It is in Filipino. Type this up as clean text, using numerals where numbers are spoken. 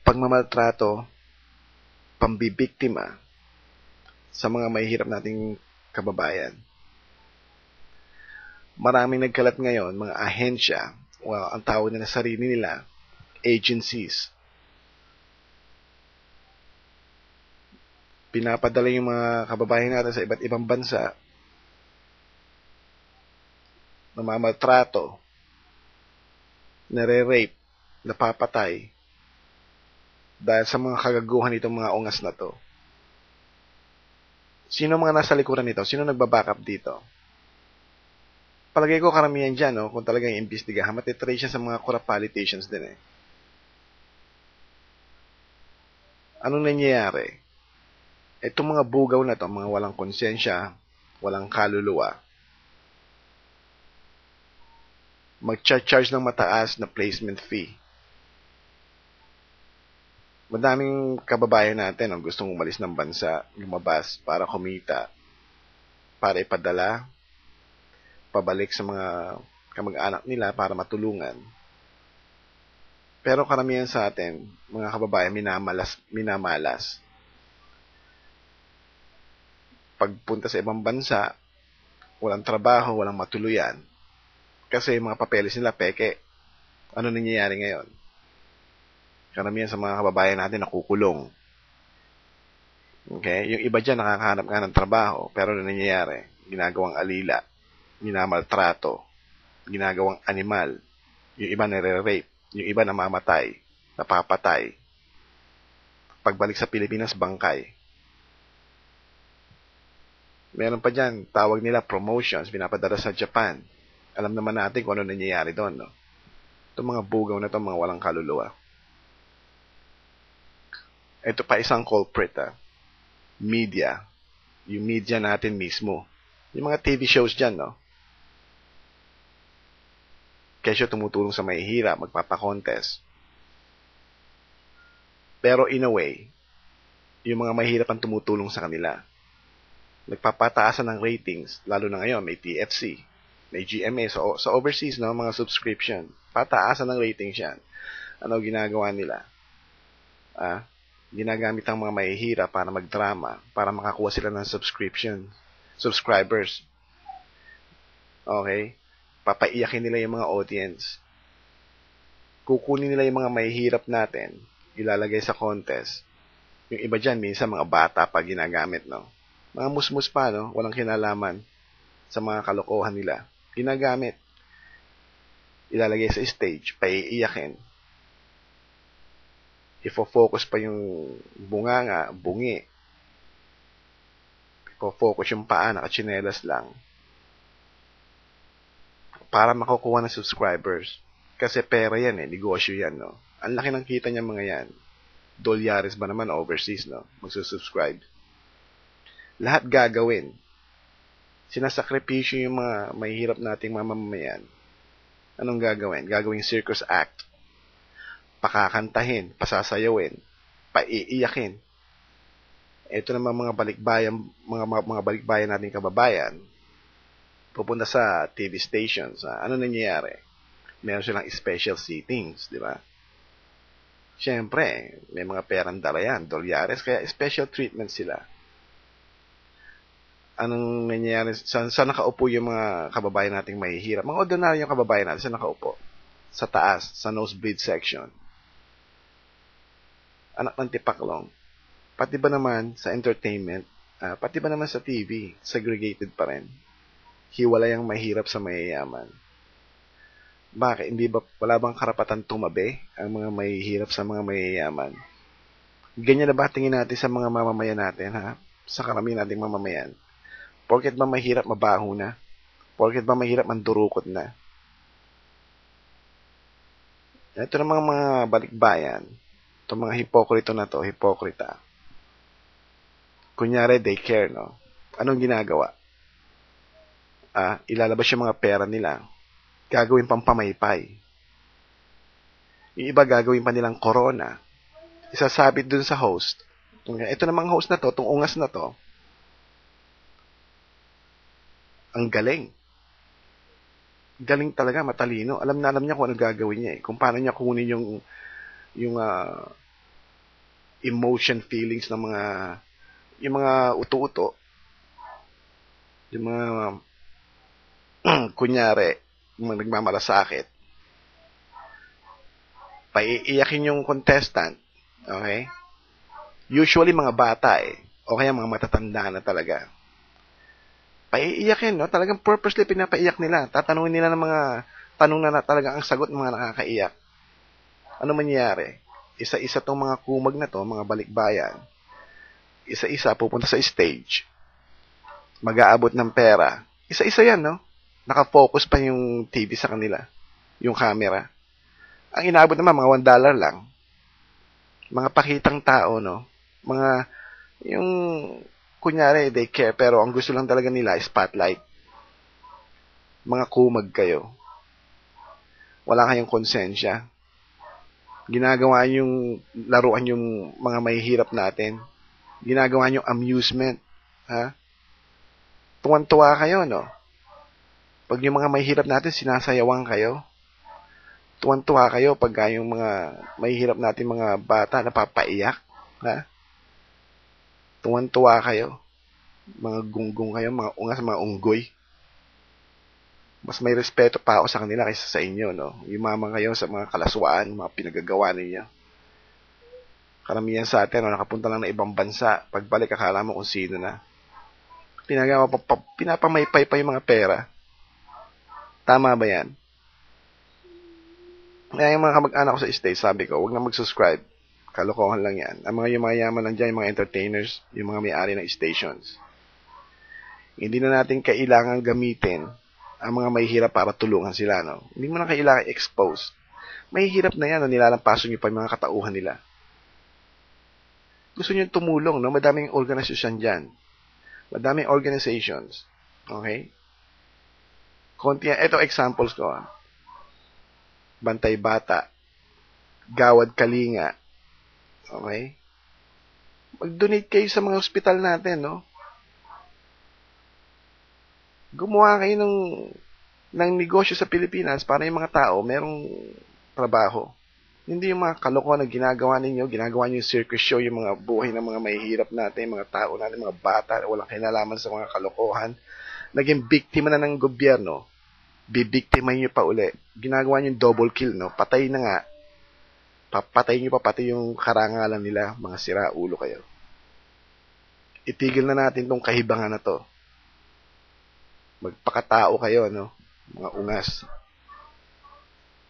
pagmamaltrato, pambibiktima sa mga mahihirap nating kababayan. Maraming nagkalat ngayon, mga ahensya, ang tawag nila sarili nila, agencies. Pinapadala yung mga kababayan natin sa iba't ibang bansa, namamaltrato, nare-rape, napapatay, dahil sa mga kagaguhan nitong mga ungas na to. Sino mga nasa likuran nito? Sino nagbabackup dito? Palagay ko karamihan dyan, no, kung talagang iimbestigahan, matitray siya sa mga corrupt politicians din eh. Anong nangyayari? Itong mga bugaw na to, mga walang konsensya, walang kaluluwa, mag-charge ng mataas na placement fee. Madaming kababayan natin ang gustong umalis ng bansa, lumabas para kumita, para ipadala, pabalik sa mga kamag-anak nila para matulungan. Pero karamihan sa atin, mga kababayan, minamalas. Pagpunta sa ibang bansa, walang trabaho, walang matuluyan. Kasi mga papeles nila peke. Ano nangyayari ngayon? Karamihan sa mga kababayan natin nakukulong. Okay? Yung iba dyan nakakahanap nga ng trabaho, pero ano nangyayari? Ginagawang alila, minamaltrato, ginagawang animal, yung iba nare-rape, yung iba namamatay, napapatay. Pagbalik sa Pilipinas, bangkay. Meron pa dyan, tawag nila promotions, pinapadala sa Japan. Alam naman natin kung ano nangyayari doon, no? Itong mga bugaw na ito, mga walang kaluluwa. Ito pa isang culprit, media. Yung media natin mismo. Yung mga TV shows dyan, no? Kesyo tumutulong sa mahihirap, magpapakontest. Pero in a way, yung mga mahihirap ang tumutulong sa kanila. Nagpapataasan ng ratings, lalo na ngayon, may TFC, may GMA, so sa overseas, no, mga subscription, pataasan ng ratings yan. Ano ginagawa nila? Ginagamit ang mga mahihirap para magdrama, para makakuha sila ng subscribers. Okay? Papaiyakin nila yung mga audience. Kukunin nila yung mga mahihirap natin, ilalagay sa contest. Yung iba dyan, minsan mga bata pa ginagamit, no? Mga musmus pa, no? Walang kinalaman sa mga kalokohan nila. Ginagamit. Ilalagay sa stage, paiiyakin. Ifo-focus pa yung bunganga, bungi. Ifo-focus yung paa, nakachinelas lang. Para makukuha ng subscribers. Kasi pera yan eh, negosyo yan, no? Ang laki ng kita niya mga yan. Dolyares ba naman overseas, no? Magsusubscribe. Lahat gagawin. Sinasakripisyo yung mga mahihirap nating mamamayan. Anong gagawin? Gagawing circus act. Pakakantahin, pasasayawin, paiiyakin. Ito naman mga balikbayan, mga balikbayan nating kababayan, pupunta sa TV stations. Ano nangyayari? Meron silang special seatings, di ba? Siyempre, may mga perang dala yan, dolyares, kaya special treatment sila. Anong nangyayari? Saan nakaupo yung mga kababayan nating mahihirap? Mga ordinaryong kababayan natin, saan nakaupo? Sa taas, sa nosebleed section. Anak ng tipaklong. Pati ba naman sa entertainment, pati ba naman sa TV, segregated pa rin. Hiwalay ang mahirap sa mayayaman. Bakit? Hindi ba, wala bang karapatan tumabi ang mga mahihirap sa mga mayayaman? Ganyan na ba tingin natin sa mga mamamayan natin, ha? Sa karamihan nating mamamayan. Porket ba mahirap, mabaho na? Porket ba mahirap, mandurukot na? Ito namang mga balikbayan, itong mga hipokrito na to, hipokrita. Kunyari, they care, no? Anong ginagawa? Ilalabas yung mga pera nila. Gagawin pang pamaypay. Yung iba gagawin pa nilang corona. Isasabit dun sa host. Ito namang host na to, itong ungas na to, ang galing. Galing talaga, matalino. Alam niya kung ano gagawin niya eh. Kung paano niya kunin yung emotion, feelings ng yung mga uto-uto, yung mga kunyari, yung mga nagmamalasakit, paiiyakin yung contestant, okay? Usually mga bata o kaya mga matatanda na talaga. Paiiyakin, no? Talagang purposely pinapaiyak nila. Tatanungin nila ng mga tanong na talaga ang sagot ng mga nakakaiyak. Ano mangyayari? Isa-isa tong mga kumag na to, mga balikbayan. Isa-isa pupunta sa stage. Mag-aabot ng pera. Isa-isa yan, no? Nakafocus pa yung TV sa kanila. Yung camera. Ang inaabot naman, mga $1 lang. Mga pakitang tao, no? Mga, yung, kunyari, they care, pero ang gusto lang talaga nila, spotlight. Mga kumag kayo. Wala kayong konsensya. Ginagawa yung laruan yung mga mahihirap natin. Ginagawa yung amusement. Ha? Tuwan-tuwa kayo, no? Pag yung mga mahihirap natin, sinasayawan kayo. Tuwan-tuwa kayo pag yung mga mahihirap natin mga bata napapaiyak. Ha? Tuwan-tuwa kayo. Mga gunggong kayo, mga ungas, mga unggoy. Mas may respeto pa ako sa kanila kaysa sa inyo, no? Yumaman kayo sa mga kalaswaan, mga pinagagawa ninyo. Karamihan sa atin, no, nakapunta lang na ibang bansa. Pagbalik, akala mo kung sino na. Pinapamaypay pa yung mga pera. Tama ba yan? Kaya yung mga kamag-anak ko sa stage, sabi ko, huwag na mag-subscribe. Kalokohan lang yan. Ang mga yumayaman lang dyan, yung mga entertainers, yung mga may-ari ng stations. Hindi na natin kailangan gamitin ang mga mahihirap para tulungan sila, no? Hindi mo na kailangan expose. Mahihirap na yan, no? Nilalampaso nyo pa yung mga katauhan nila. Gusto nyo tumulong, no? Madaming organisasyon dyan. Madaming organizations. Okay? Ito examples ko. Bantay Bata. Gawad Kalinga. Okay? Mag-donate kayo sa mga ospital natin, no? Gumawa kayo ng negosyo sa Pilipinas para yung mga tao merong trabaho. Hindi yung mga kalokohan na ginagawa ninyo, ginagawa nyo yung circus show, yung mga buhay ng mga mahihirap natin, mga tao natin, mga bata, walang kinalaman sa mga kalokohan. Naging biktima na ng gobyerno, bibiktima nyo pa uli. Ginagawa nyo yung double kill, no? Patay na nga. Papatay nyo pa pati yung karangalan nila, mga siraulo kayo. Itigil na natin tong kahibangan na to. Magpakatao kayo, no? Mga ungas.